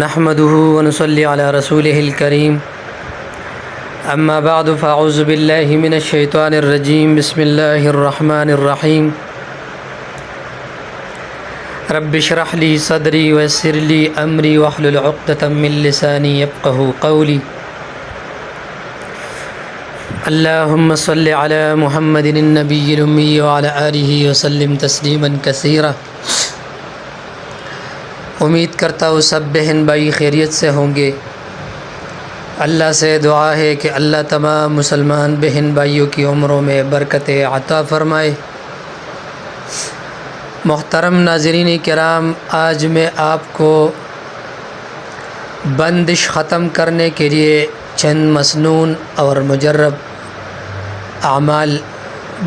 نحمده ونصلي على رسوله الكريم اما بعد فاعوذ بالله من الشيطان الرجيم بسم الله الرحمن الرحيم رب اشرح لي صدري ويسر لي امري واحلل عقدة من لساني يفقهوا قولي اللهم صل على محمد النبي الأمي وعلى آله وسلم تسلیما کثیرا۔ امید کرتا ہوں سب بہن بھائی خیریت سے ہوں گے۔ اللہ سے دعا ہے کہ اللہ تمام مسلمان بہن بھائیوں کی عمروں میں برکت عطا فرمائے۔ محترم ناظرین کرام، آج میں آپ کو بندش ختم کرنے کے لیے چند مسنون اور مجرب اعمال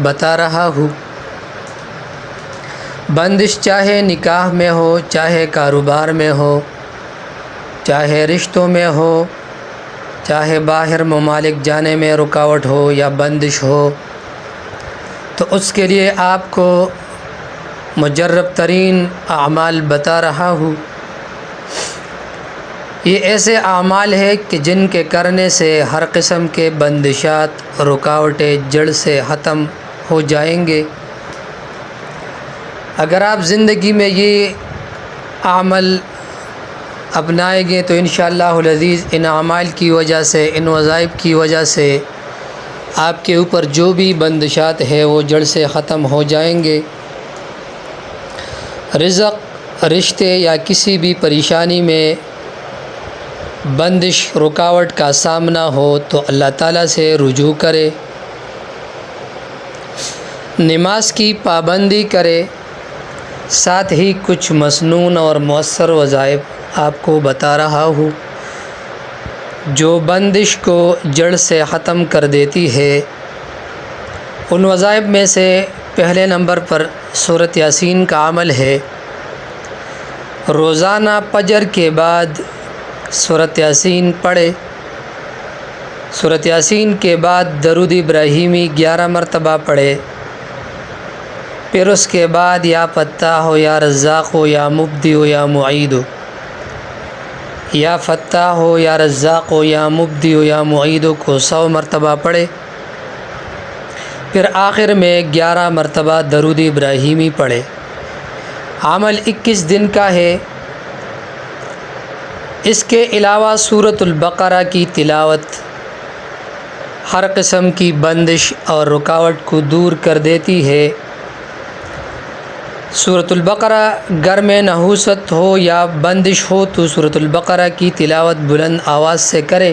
بتا رہا ہوں۔ بندش چاہے نکاح میں ہو، چاہے کاروبار میں ہو، چاہے رشتوں میں ہو، چاہے باہر ممالک جانے میں رکاوٹ ہو یا بندش ہو، تو اس کے لیے آپ کو مجرب ترین اعمال بتا رہا ہوں۔ یہ ایسے اعمال ہیں کہ جن کے کرنے سے ہر قسم کے بندشات، رکاوٹیں جڑ سے ختم ہو جائیں گے۔ اگر آپ زندگی میں یہ عمل اپنائیں گے تو انشاءاللہ العزیز ان اعمال کی وجہ سے، ان وظائف کی وجہ سے آپ کے اوپر جو بھی بندشات ہے وہ جڑ سے ختم ہو جائیں گے۔ رزق، رشتے یا کسی بھی پریشانی میں بندش، رکاوٹ کا سامنا ہو تو اللہ تعالیٰ سے رجوع کرے، نماز کی پابندی کرے۔ ساتھ ہی کچھ مسنون اور مؤثر وظائف آپ کو بتا رہا ہوں جو بندش کو جڑ سے ختم کر دیتی ہے۔ ان وظائف میں سے پہلے نمبر پر سورۃ یاسین کا عمل ہے۔ روزانہ فجر کے بعد سورۃ یاسین پڑھے۔ سورۃ یاسین کے بعد درود ابراہیمی 11 مرتبہ پڑھے۔ پھر اس کے بعد یا فتاح ہو یا رزاق ہو یا مبدی ہو یا معید ہو، یا فتاح ہو یا رزاق ہو یا مبدی ہو یا معید ہو کو 100 مرتبہ پڑھے۔ پھر آخر میں 11 مرتبہ درود ابراہیمی پڑھے۔ عمل 21 دن کا ہے۔ اس کے علاوہ سورۃ البقرہ کی تلاوت ہر قسم کی بندش اور رکاوٹ کو دور کر دیتی ہے۔ سورۃ البقرہ گھر میں نحوست ہو یا بندش ہو تو سورۃ البقرہ کی تلاوت بلند آواز سے کرے۔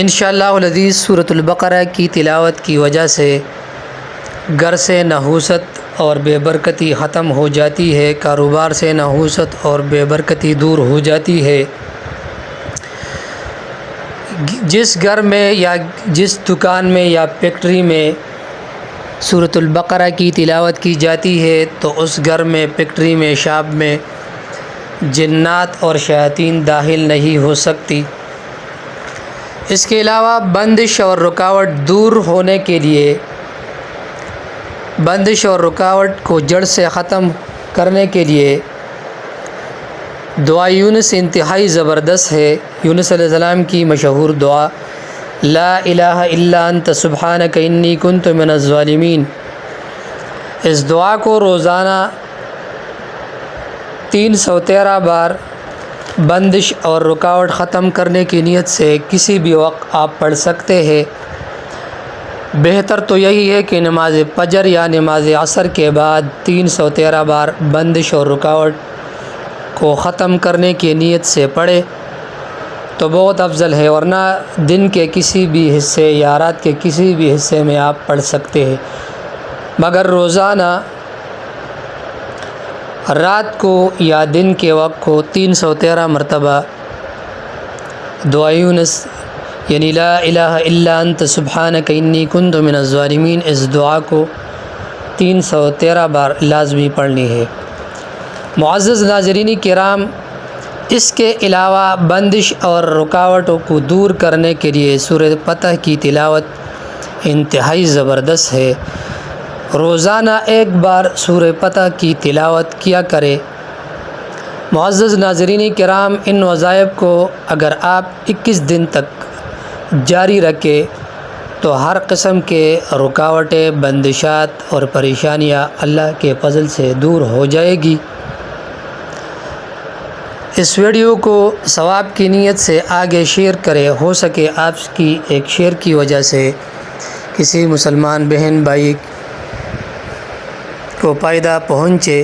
انشاءاللہ العزیز سورۃ البقرہ کی تلاوت کی وجہ سے گھر سے نحوست اور بے برکتی ختم ہو جاتی ہے، کاروبار سے نحوست اور بے برکتی دور ہو جاتی ہے۔ جس گھر میں یا جس دکان میں یا فیکٹری میں سورۃ البقرہ کی تلاوت کی جاتی ہے تو اس گھر میں، فیکٹری میں، شاپ میں جنات اور شیاطین داخل نہیں ہو سکتی۔ اس کے علاوہ بندش اور رکاوٹ دور ہونے کے لیے، بندش اور رکاوٹ کو جڑ سے ختم کرنے کے لیے دعا یونس انتہائی زبردست ہے۔ یونس علیہ السلام کی مشہور دعا لا الہ الا انت سبحانک انی کنت من الظالمین۔ اس دعا کو روزانہ 313 بار بندش اور رکاوٹ ختم کرنے کی نیت سے کسی بھی وقت آپ پڑھ سکتے ہیں۔ بہتر تو یہی ہے کہ نماز فجر یا نماز عصر کے بعد 313 بار بندش اور رکاوٹ کو ختم کرنے کی نیت سے پڑھے تو بہت افضل ہے، ورنہ دن کے کسی بھی حصے یا رات کے کسی بھی حصے میں آپ پڑھ سکتے ہیں، مگر روزانہ رات کو یا دن کے وقت کو 313 مرتبہ دعا یونس یعنی لا الہ الا انت سبحانک انی کنت من الظالمین، اس دعا کو 313 بار لازمی پڑھنی ہے۔ معزز ناظرین کرام، اس کے علاوہ بندش اور رکاوٹوں کو دور کرنے کے لیے سورۃ فتح کی تلاوت انتہائی زبردست ہے۔ روزانہ ایک بار سورہ فتح کی تلاوت کیا کرے۔ معزز ناظرین کرام، ان وظائف کو اگر آپ 21 دن تک جاری رکھیں تو ہر قسم کے رکاوٹیں، بندشات اور پریشانیاں اللہ کے فضل سے دور ہو جائے گی۔ اس ویڈیو کو ثواب کی نیت سے آگے شیئر کریں، ہو سکے آپ کی ایک شیئر کی وجہ سے کسی مسلمان بہن بھائی کو فائدہ پہنچے۔